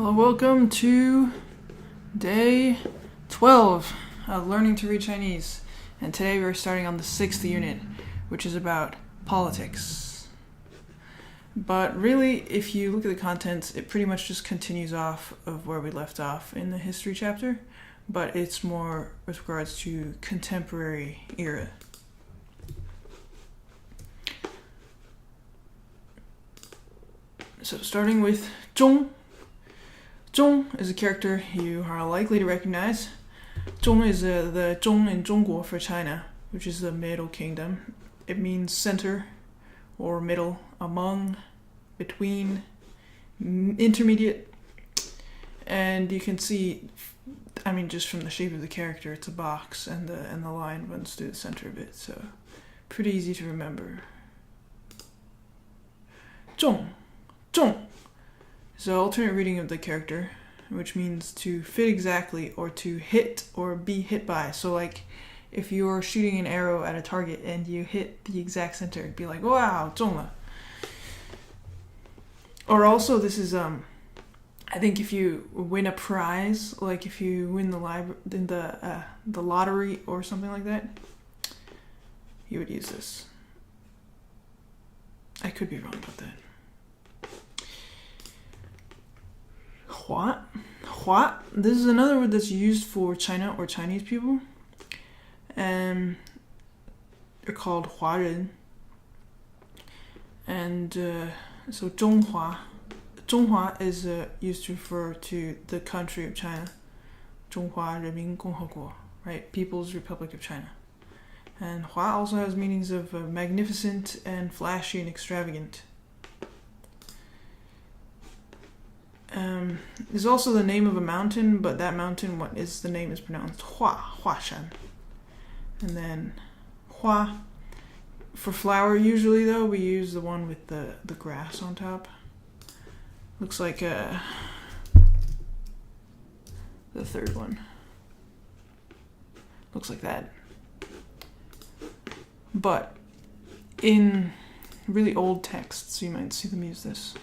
Well, welcome to day 12 of Learning to Read Chinese. And today we're starting on the 6th unit, which is about politics. But really, if you look at the contents, it pretty much just continues off of where we left off in the history chapter, but it's more with regards to contemporary era. So starting with Zhong. Zhong is a character you are likely to recognize. Zhong is the Zhong in Zhongguo for China, which is the Middle Kingdom. It means center or middle, among, between, intermediate. And you can see, just from the shape of the character, it's a box and the line runs through the center of it, so pretty easy to remember. Zhong. Zhong is an alternate reading of the character, which means to fit exactly or to hit or be hit by. So like if you're shooting an arrow at a target and you hit the exact center, it'd be like, wow, 中了. Or also this is I think if you win a prize, like if you win the lottery or something like that, you would use this. I could be wrong about that. Hua. Hua. This is another word that's used for China or Chinese people. And they're called Huaren. And so Zhonghua. Zhonghua is used to refer to the country of China. Zhonghua Renmin共和国, right? People's Republic of China. And Hua also has meanings of magnificent and flashy and extravagant. Is also the name of a mountain, but that mountain, the name is pronounced Huashan. And then Hua. For flower, usually though, we use the one with the grass on top. Looks like the third one. Looks like that. But in really old texts, you might see them use this.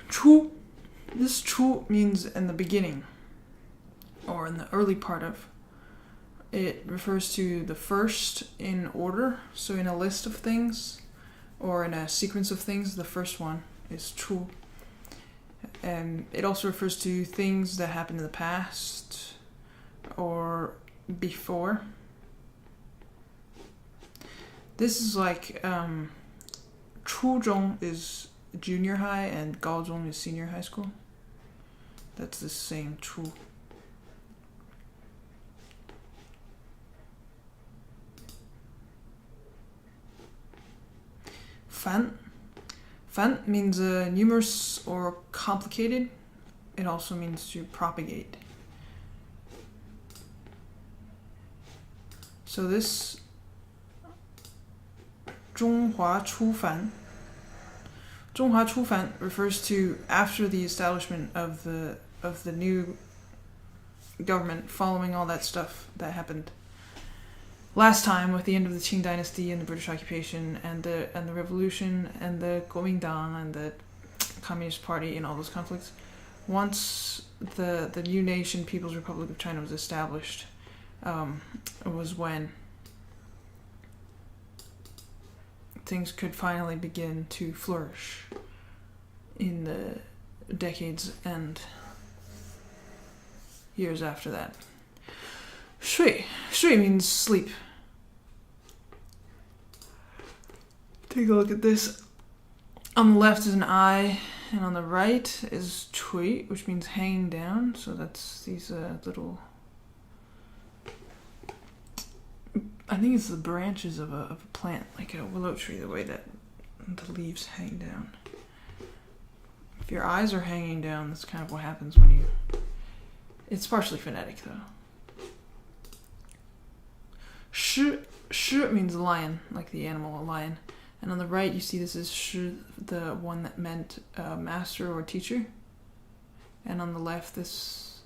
Chu. This chu means in the beginning, or in the early part of. It refers to the first in order. So in a list of things, or in a sequence of things, the first one is chu. And it also refers to things that happened in the past, or before. This is like, Chuzhong is junior high and Gaozhong is senior high school. That's the same chu. Fan. Fan means numerous or complicated. It also means to propagate. So this 中华出藩 Zhonghua Chufan refers to after the establishment of the new government, following all that stuff that happened last time with the end of the Qing dynasty and the British occupation and the revolution and the Kuomintang and the Communist Party and all those conflicts. Once the new nation, People's Republic of China, was established, was when things could finally begin to flourish in the decades and years after that. Shui. Shui means sleep. Take a look at this. On the left is an eye, and on the right is chui, which means hanging down. So that's these little... I think it's the branches of a plant, like a willow tree, the way that the leaves hang down. If your eyes are hanging down, that's kind of what happens when you... It's partially phonetic, though. Shi. Shi means lion, like the animal, a lion. And on the right, you see this is shi, the one that meant master or teacher. And on the left, this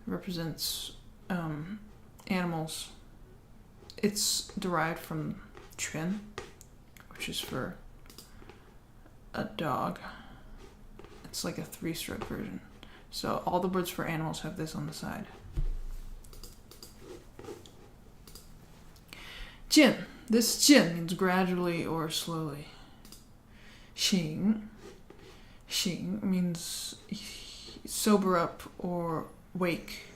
represents animals. It's derived from quan, which is for a dog. It's like a 3-stroke version. So all the words for animals have this on the side. 渐, this 渐 means gradually or slowly. 醒 means sober up or wake,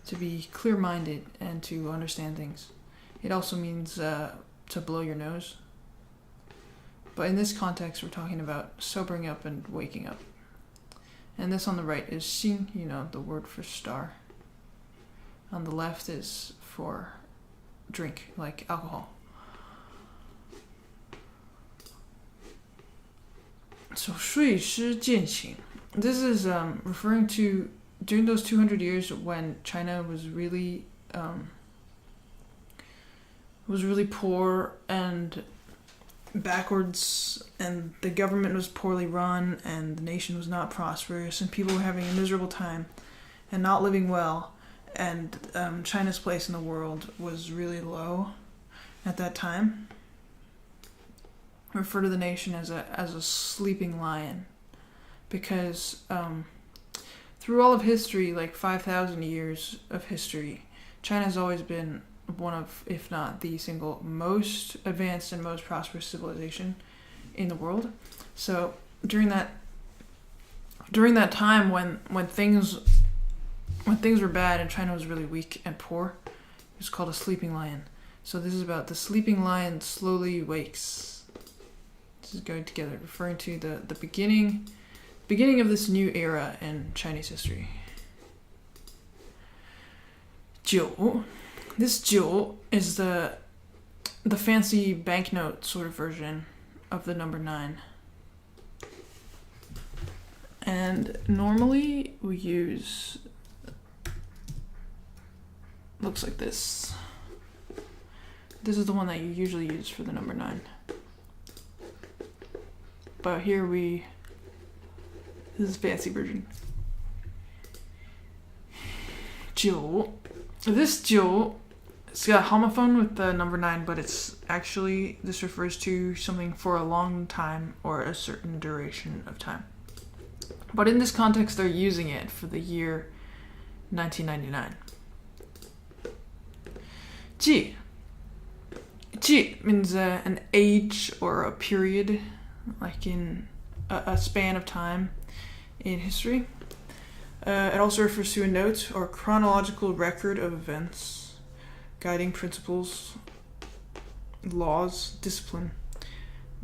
to be clear-minded and to understand things. It also means to blow your nose. But in this context, we're talking about sobering up and waking up. And this on the right is 心, the word for star. On the left is for drink, like alcohol. So 睡师渐醒. This is referring to during those 200 years when China was really poor and backwards, and the government was poorly run, and the nation was not prosperous, and people were having a miserable time and not living well, and China's place in the world was really low at that time. Refer to the nation as a sleeping lion, because through all of history, like 5,000 years of history, China's always been one of, if not the single most advanced and most prosperous civilization in the world. So during that time when things were bad and China was really weak and poor, it was called a sleeping lion. So this is about the sleeping lion slowly wakes. This is going together, referring to the beginning of this new era in Chinese history. 九. This 九 is the fancy banknote sort of version of the number 9. And normally we use, looks like this. This is the one that you usually use for the number 9. But here this is a fancy version. 九. This 九, it's got homophone with the number 9, but it's actually, this refers to something for a long time or a certain duration of time. But in this context, they're using it for the year 1999. 季. 季 means an age or a period, like in a span of time in history. It also refers to a note or chronological record of events, guiding principles, laws, discipline.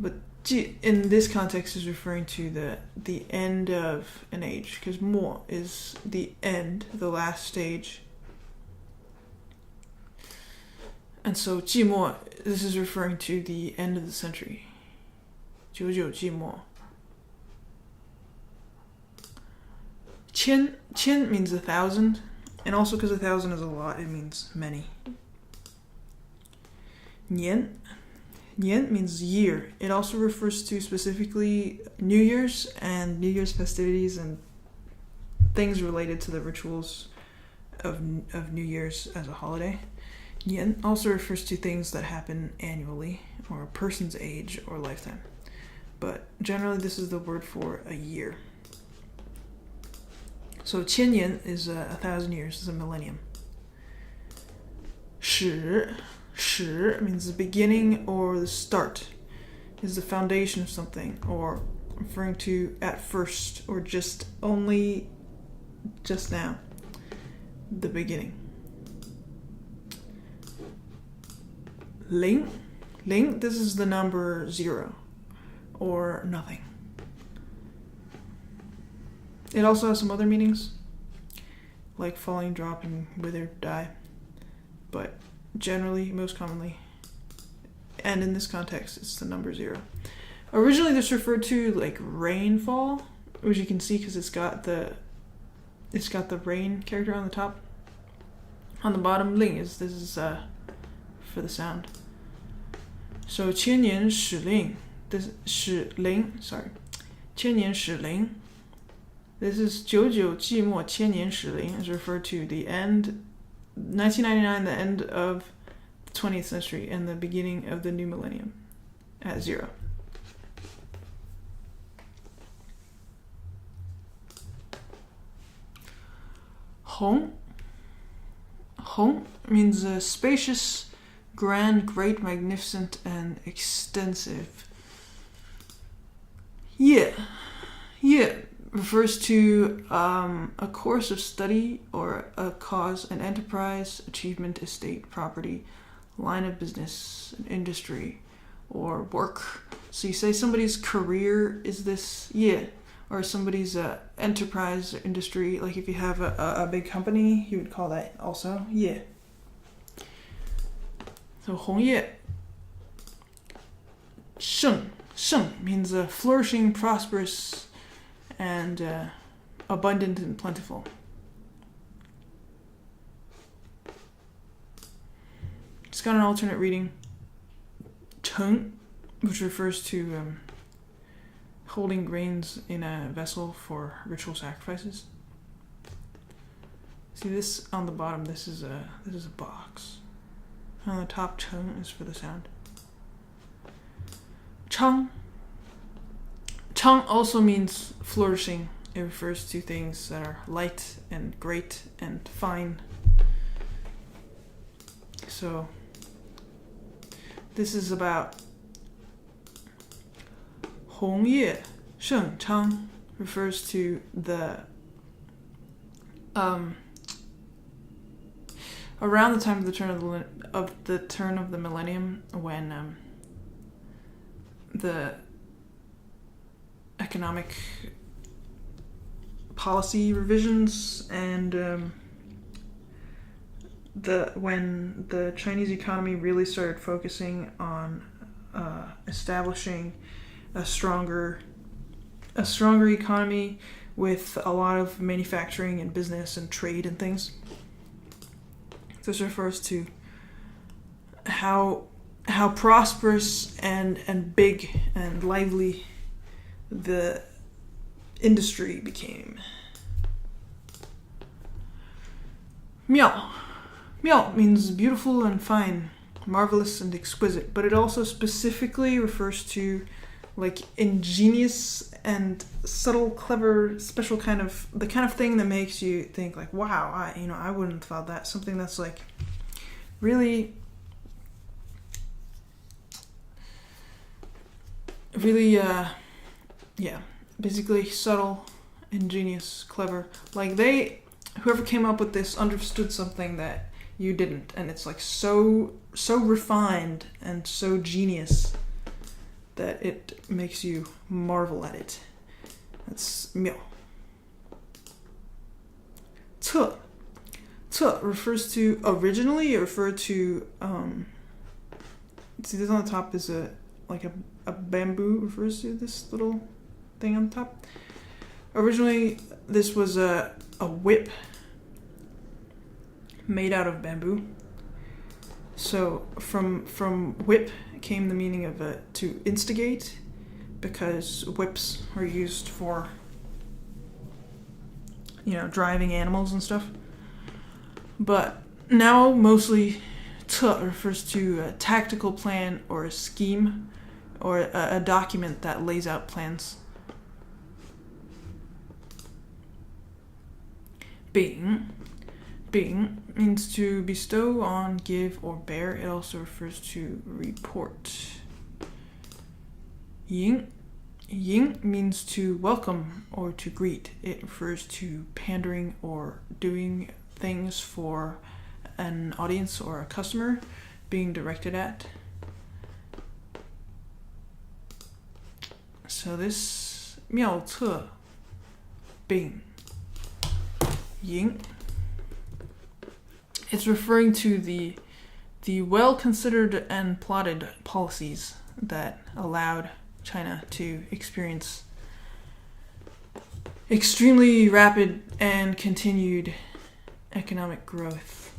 But in this context is referring to the end of an age, because mo is the end, the last stage. And so 季末, this is referring to the end of the century. 九九季末. 千 means 1,000, and also because 1,000 is a lot, it means many. 年 means year. It also refers to specifically New Year's and New Year's festivities and things related to the rituals of New Year's as a holiday. 年 also refers to things that happen annually, or a person's age or lifetime. But generally this is the word for a year. So 千年 is 1,000 years, is a millennium. 始 means the beginning or the start, is the foundation of something, or referring to at first, or just now, the beginning. 零, this is the number 0, or nothing. It also has some other meanings, like falling, dropping, wither, die. But generally, most commonly, and in this context, it's the number 0. Originally, this referred to like rainfall, which you can see because it's got the rain character on the top. On the bottom, ling this is for the sound. So 千年始令, this 始令, sorry, 千年始令. This is 九九季末千年始令, is referred to the end, 1999, the end of the 20th century and the beginning of the new millennium at 0. Hong. Hong means spacious, grand, great, magnificent, and extensive. Ye refers to a course of study or a cause, an enterprise, achievement, estate, property, line of business, an industry, or work. So you say somebody's career is this ye, or somebody's enterprise or industry. Like if you have a big company, you would call that also ye. So 红叶 sheng means flourishing, prosperous, and abundant and plentiful. It's got an alternate reading. Cheng, which refers to holding grains in a vessel for ritual sacrifices. See this on the bottom. This is a box. On the top, cheng is for the sound. Chang. Chang also means flourishing. It refers to things that are light and great and fine. So this is about Hong Ye Sheng Chang, refers to the around the time of the turn of the millennium, when the economic policy revisions and when the Chinese economy really started focusing on establishing a stronger economy with a lot of manufacturing and business and trade and things. This refers to how prosperous and big and lively the industry became. Miao. Miao means beautiful and fine, marvelous and exquisite, but it also specifically refers to like ingenious and subtle, clever, special kind of thing that makes you think like, wow, I wouldn't have thought that. Something that's like really basically subtle, ingenious, clever. Like whoever came up with this understood something that you didn't, and it's like so refined and so genius that it makes you marvel at it. That's miao. Ce. Ce refers to, originally it referred to, see this on the top is a bamboo, refers to this little thing on top. Originally this was a whip made out of bamboo. So from whip came the meaning of to instigate, because whips are used for driving animals and stuff. But now mostly ce refers to a tactical plan or a scheme or a document that lays out plans. Bing means to bestow on, give, or bear. It also refers to report. Ying means to welcome or to greet. It refers to pandering or doing things for an audience or a customer, being directed at. So this miao ce bing ying, it's referring to the well-considered and plotted policies that allowed China to experience extremely rapid and continued economic growth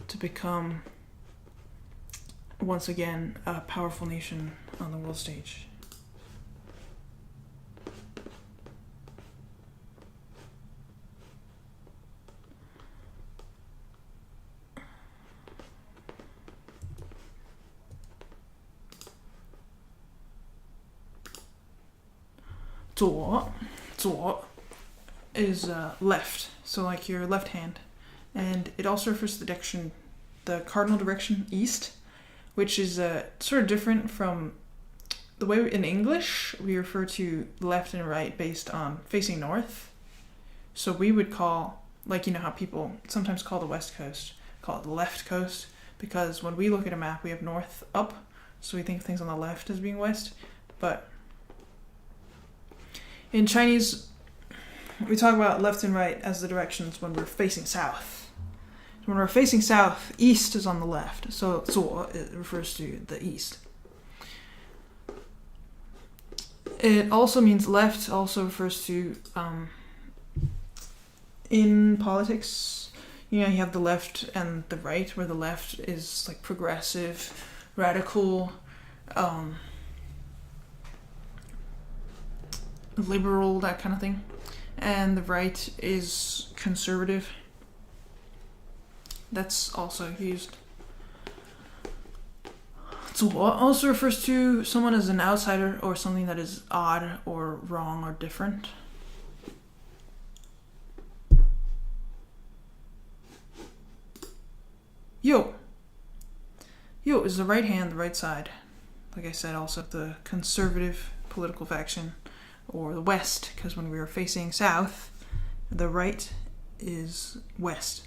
to become once again a powerful nation on the world stage. Zuo is left, so like your left hand, and it also refers to the cardinal direction east, which is sort of different from the way in English we refer to left and right based on facing north. So we would call, like, you know how people sometimes call the West Coast, call it the left coast, because when we look at a map we have north up, so we think of things on the left as being west. But in Chinese, we talk about left and right as the directions when we're facing south. When we're facing south, east is on the left, so 左 it refers to the east. It also means left, also refers to, in politics, you know, you have the left and the right, where the left is like progressive, radical, liberal, that kind of thing. And the right is conservative. That's also used. 左 also refers to someone as an outsider or something that is odd or wrong or different. Yo. Yo is the right hand, the right side. Like I said, also the conservative political faction, or the west, because when we were facing south, the right is west.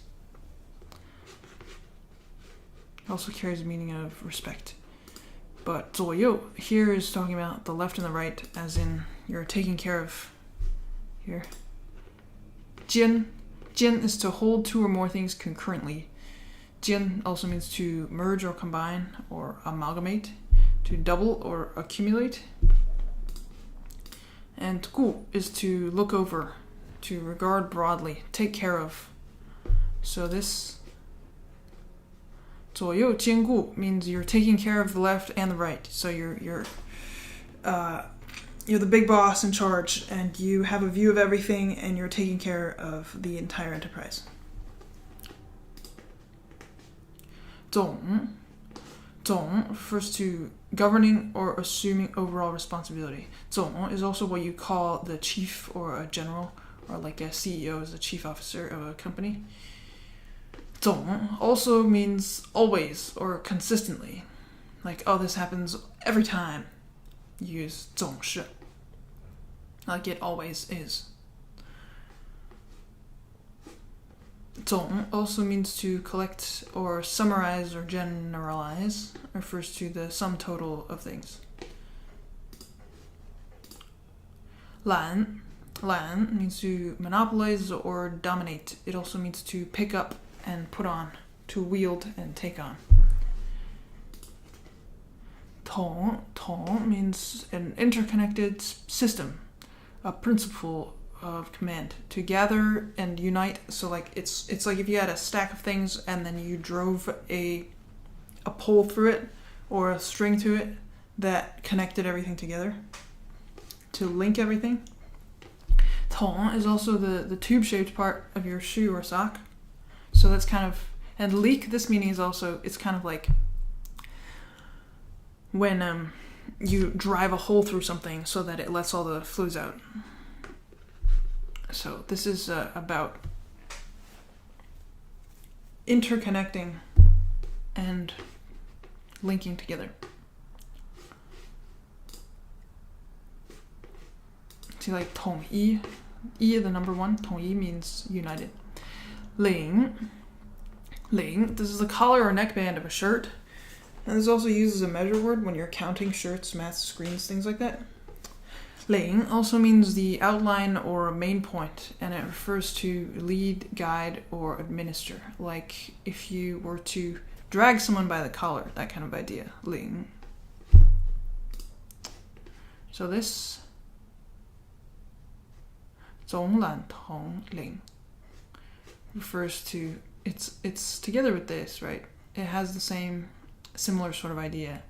It also carries a meaning of respect. But 左右 here is talking about the left and the right, as in you're taking care of here. 兼 is to hold two or more things concurrently. 兼 also means to merge or combine or amalgamate, to double or accumulate. And 顾 is to look over, to regard broadly, take care of. So this 左右兼顾 means you're taking care of the left and the right. So you're the big boss in charge, and you have a view of everything, and you're taking care of the entire enterprise. 总 refers to governing or assuming overall responsibility. 总 is also what you call the chief or a general, or like a CEO is the chief officer of a company. 总 also means always or consistently. Like, oh, this happens every time. You use 总是. Like it always is. 总 also means to collect or summarize or generalize. It refers to the sum total of things. 揽 means to monopolize or dominate. It also means to pick up and put on, to wield and take on. 统 means an interconnected system, a principle of command, to gather and unite. So like it's like if you had a stack of things and then you drove a pole through it or a string to it that connected everything together to link everything. 统 is also the tube-shaped part of your shoe or sock. So that's kind of, and leak, this meaning is also, it's kind of like when you drive a hole through something so that it lets all the fluids out. So this is about interconnecting and linking together. See, like 统一, the number 1, 统一 means united. 领, this is the collar or neckband of a shirt. And this is also used as a measure word when you're counting shirts, mats, screens, things like that. 领 also means the outline or a main point, and it refers to lead, guide, or administer. Like if you were to drag someone by the collar, that kind of idea. 领. So this 总揽统领 refers to, it's together with this, right? It has the similar sort of idea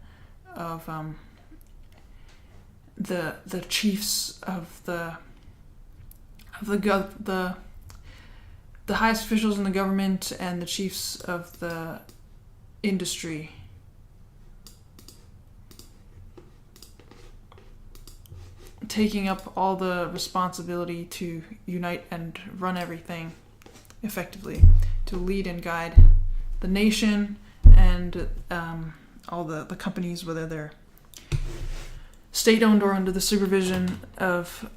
of the chiefs of the highest officials in the government and the chiefs of the industry. taking up all the responsibility to unite and run everything effectively, to lead and guide the nation and all the companies, whether they're state-owned or under the supervision of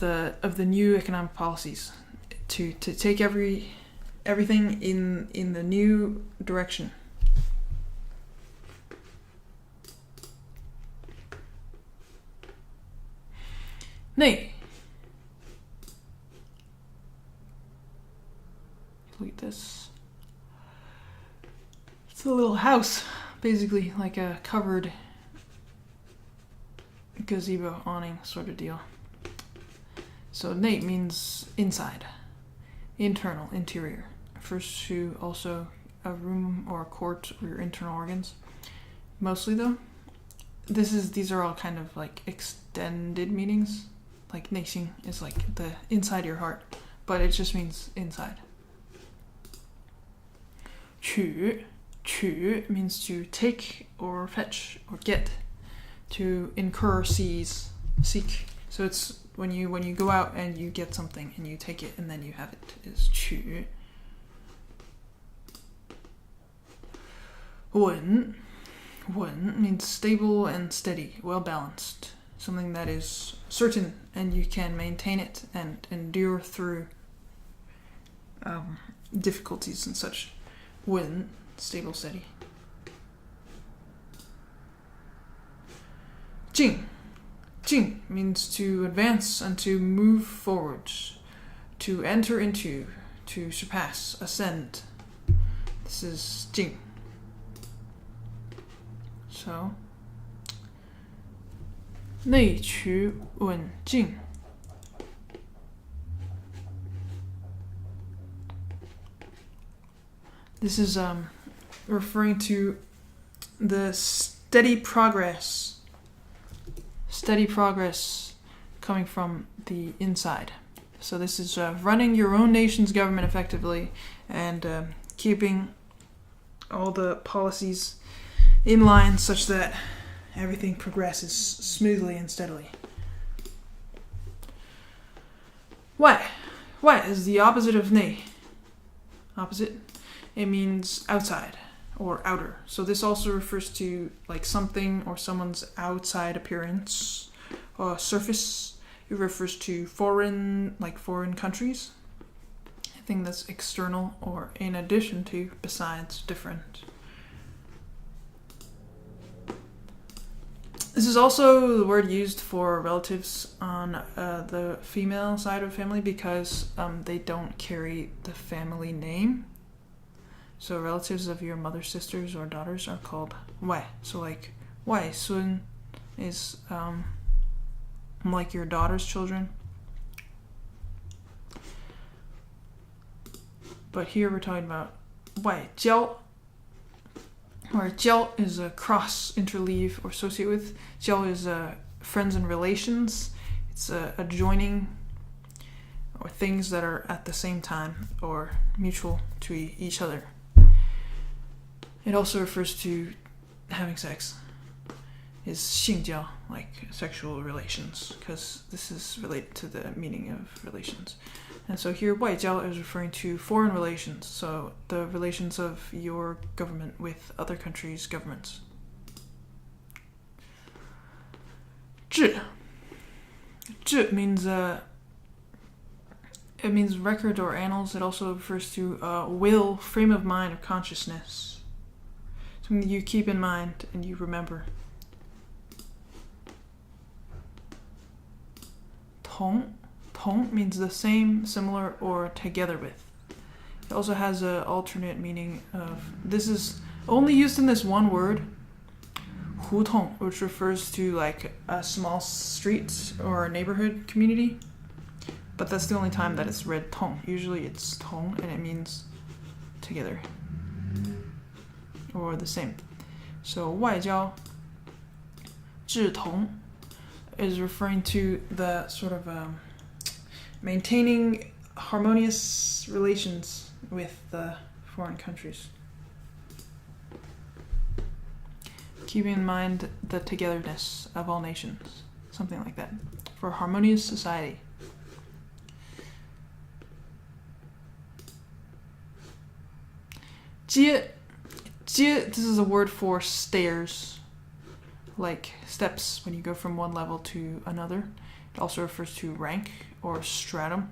the new economic policies, to take everything in the new direction. Nay. Look at this. It's a little house, basically, like a covered gazebo awning sort of deal. So Nate means inside, internal, interior. Refers to also a room or a court or your internal organs. Mostly though, these are all kind of like extended meanings. Like 内心 is like the inside your heart, but it just means inside. 取 means to take or fetch or get, to incur, seize, seek. So it's when you go out and you get something and you take it and then you have it, is 取. 稳 means stable and steady, well balanced. Something that is certain and you can maintain it and endure through difficulties and such. 稳, stable, steady. 进 means to advance and to move forward, to enter into, to surpass, ascend. This is 进. So, 内取稳进. This is referring to the steady progress coming from the inside. So this is running your own nation's government effectively and keeping all the policies in line such that everything progresses smoothly and steadily. Why is the opposite of 内. Opposite. It means outside or outer. So this also refers to like something or someone's outside appearance or surface. It refers to foreign countries. I think that's external or in addition to, besides, different. This is also the word used for relatives on the female side of family because they don't carry the family name. So relatives of your mother's sisters or daughters are called 外. So like 外孙 is like your daughter's children. But here we're talking about 外交, where 交 is a cross, interleave, or associate with. 交 is friends and relations. It's a joining or things that are at the same time or mutual to each other. It also refers to having sex. Is 性交, like sexual relations, because this is related to the meaning of relations. And so here 外交 is referring to foreign relations, so the relations of your government with other countries' governments. 志 means it means record or annals. It also refers to will, frame of mind, or consciousness. Something that you keep in mind and you remember. 同 means the same, similar, or together with. It also has an alternate meaning of, this is only used in this one word, 胡同, which refers to like a small street or a neighborhood community. But that's the only time that it's read 同. Usually it's 同 and it means together or the same. So 外交志同 is referring to the sort of maintaining harmonious relations with the foreign countries. Keeping in mind the togetherness of all nations. Something like that. for harmonious society. Jie, this is a word for stairs, like steps when you go from one level to another. It also refers to rank or stratum,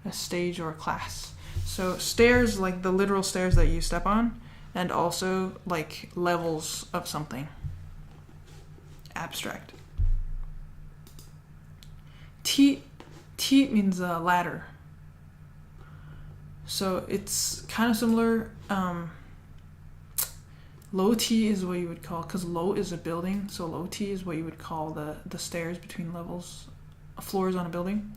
a stage or a class. So stairs, like the literal stairs that you step on, and also like levels of something. Abstract. Ti means a ladder. So it's kind of similar. Low T is what you would call, because low is a building, so low T is what you would call the stairs between levels, floors on a building.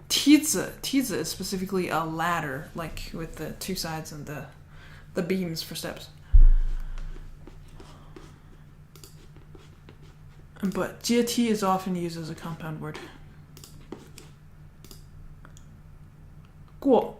Tizi is specifically a ladder, like with the two sides and the beams for steps. But jieti is often used as a compound word. Guo.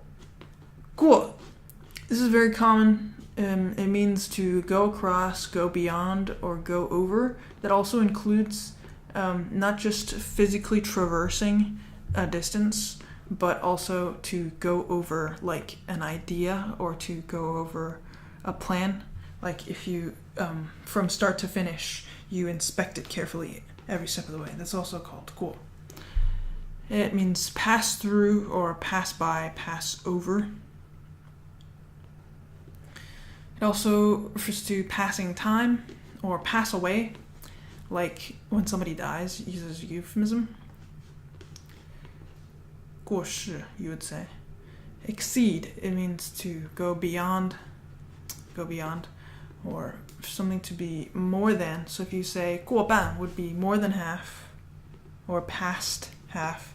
This is very common. It means to go across, go beyond, or go over. That also includes not just physically traversing a distance, but also to go over like an idea or to go over a plan. Like if you, from start to finish, you inspect it carefully every step of the way. That's also called 过. It means pass through or pass by, pass over. It also refers to passing time or pass away, like when somebody dies, it uses euphemism. 过世, you would say. Exceed, it means to go beyond, or something to be more than. So if you say 过半 would be more than half, or past half.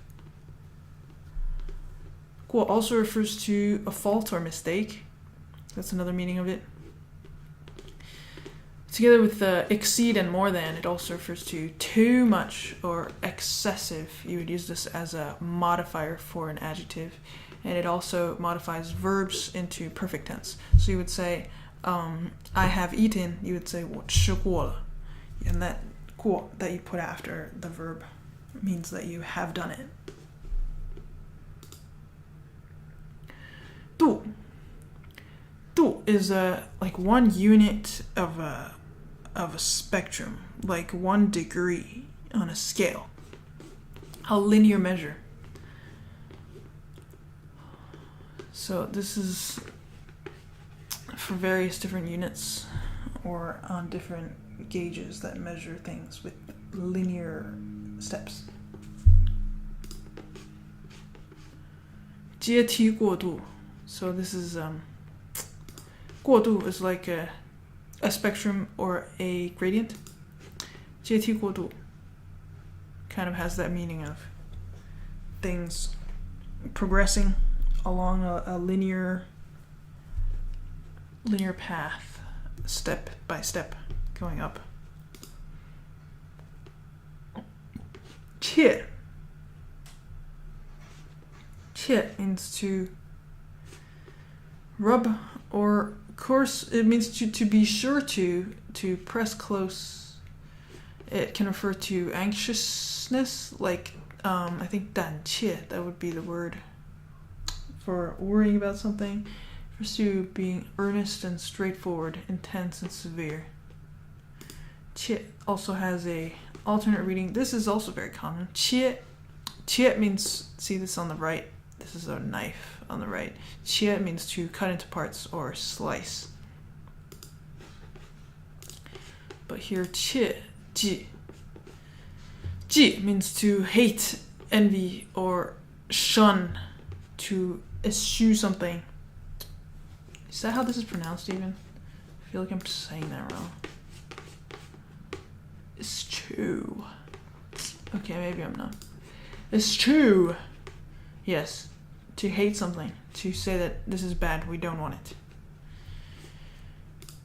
过 also refers to a fault or mistake. That's another meaning of it. Together with the exceed and more than, it also refers to too much or excessive. You would use this as a modifier for an adjective. And it also modifies verbs into perfect tense. So you would say, I have eaten, you would say 我吃过了. And that 过 that you put after the verb means that you have done it. 度 is like one unit of a spectrum, like 1 degree on a scale, a linear measure. So this is for various different units or on different gauges that measure things with linear steps. 阶梯过渡. So this is 过渡 is like a spectrum or a gradient. 阶梯过渡 kind of has that meaning of things progressing along a linear path, step by step, going up. 切 means to rub, or of course it means to be sure to press close. It can refer to anxiousness, like I think 胆怯, that would be the word for worrying about something. It refers to being earnest and straightforward, intense and severe. 切 also has a alternate reading. This is also very common. 切 means, see this on the right, this is a knife on the right. 切 means to cut into parts or slice. But here 切 ji means to hate, envy, or shun, to eschew something. Is that how this is pronounced even? I feel like I'm saying that wrong. Eschew. Okay, maybe I'm not. Eschew. Yes. To hate something. To say that this is bad, we don't want it.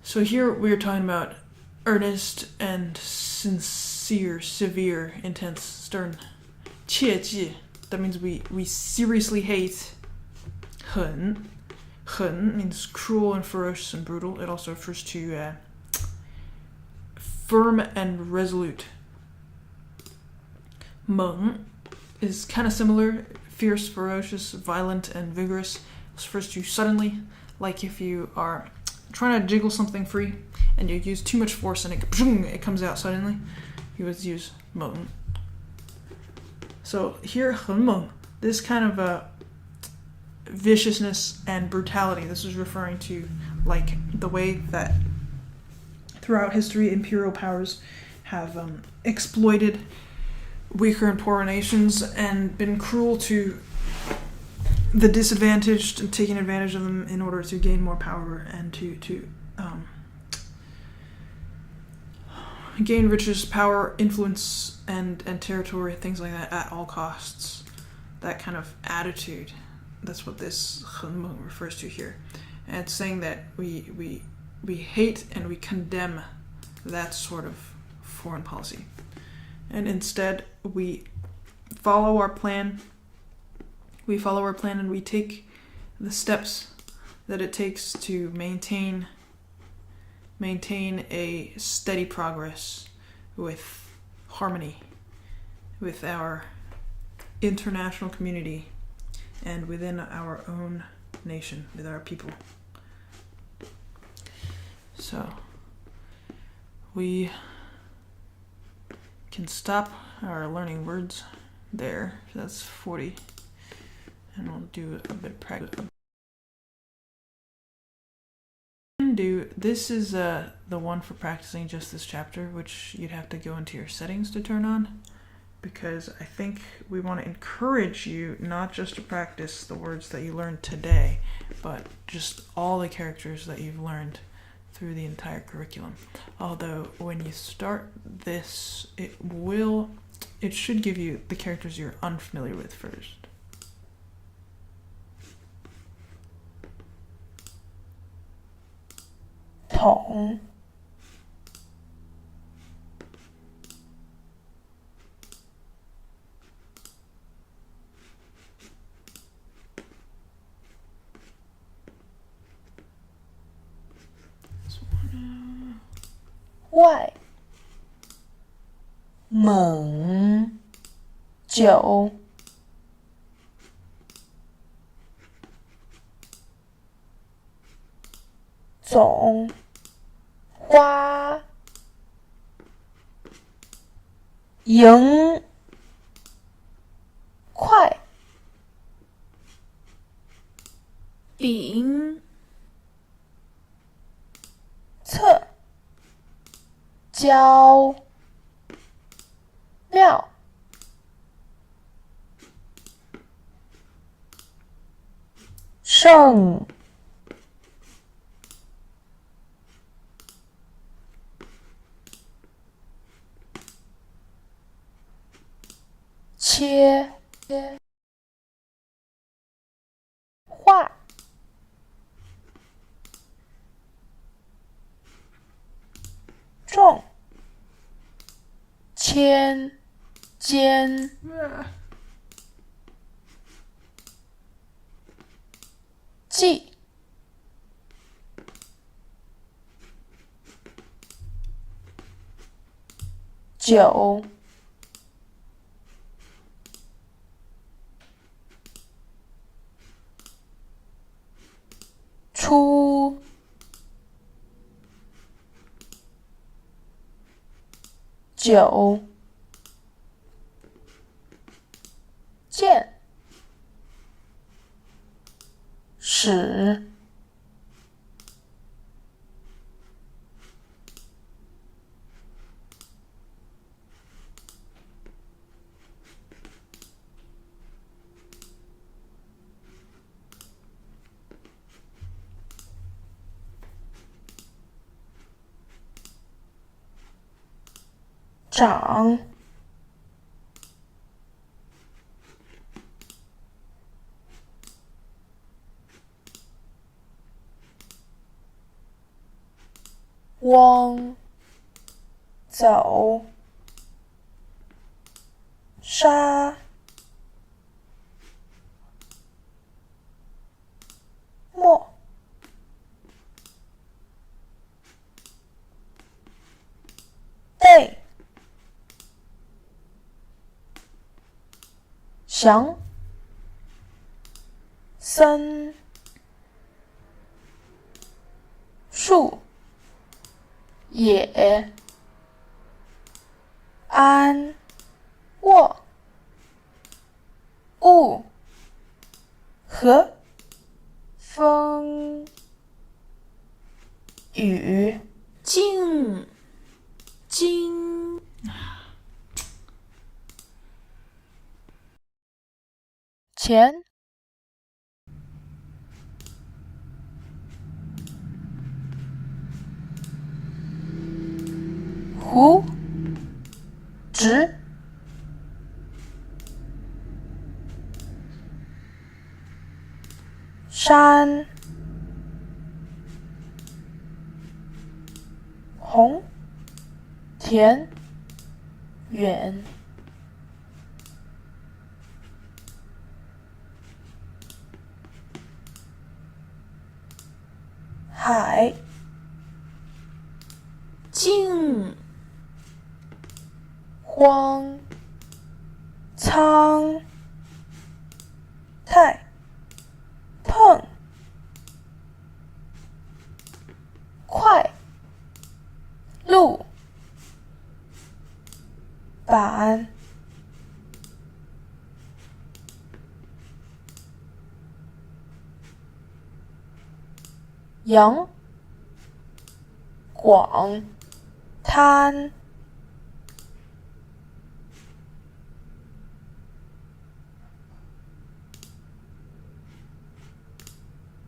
So here we're talking about earnest and sincere, severe, intense, stern. 切记, that means we seriously hate. 狠 means cruel and ferocious and brutal. It also refers to firm and resolute. 猛 is kind of similar. Fierce, ferocious, violent, and vigorous. It refers to suddenly, like if you are trying to jiggle something free and you use too much force and it comes out suddenly. You would use 猛. So here, 很猛, this kind of viciousness and brutality. This is referring to like the way that throughout history imperial powers have exploited weaker and poorer nations and been cruel to the disadvantaged and taking advantage of them in order to gain more power and to gain riches, power, influence, and territory, things like that at all costs. That kind of attitude. That's what this 很猛 refers to here. And it's saying that we hate and we condemn that sort of foreign policy. And instead, we follow our plan. We follow our plan and we take the steps that it takes to maintain a steady progress with harmony with our international community and within our own nation, with our people. So we can stop our learning words there. So that's 40. And we'll do a bit of practice. This is the one for practicing just this chapter, which you'd have to go into your settings to turn on, because I think we want to encourage you not just to practice the words that you learned today, but just all the characters that you've learned through the entire curriculum. Although when you start this, it should give you the characters you're unfamiliar with first. 桶 外 猛 酒 总 花 赢 快 饼 侧 交 妙 胜 切 画 重 千 尖 记 酒 出 酒 见 使 长 汪 走 杀 没 背祥森树野安卧雾和风雨静经前胡直山红田远海静荒苍太碰快路板阳广滩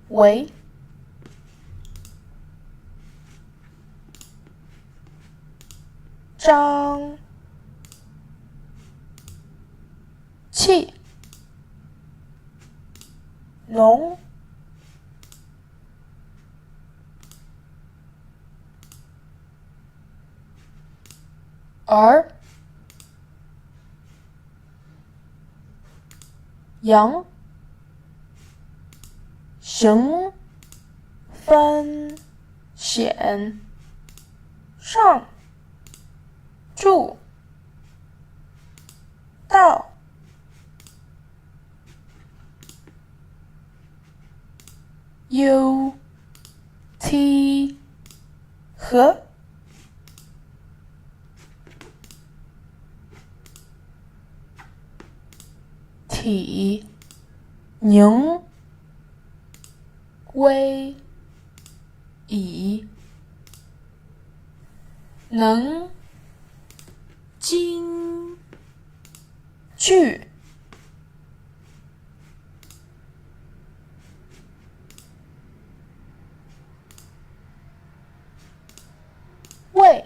为张气浓而阳行分显上注到U T 和体宁微以能经聚味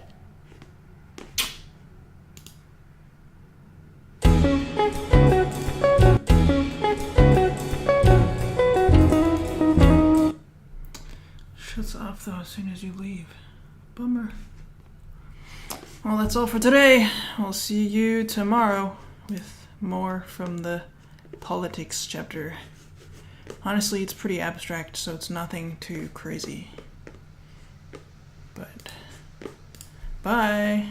Shuts off though as soon as you leave. Bummer. Well, that's all for today. We'll see you tomorrow with more from the politics chapter. Honestly, it's pretty abstract, so it's nothing too crazy. But bye.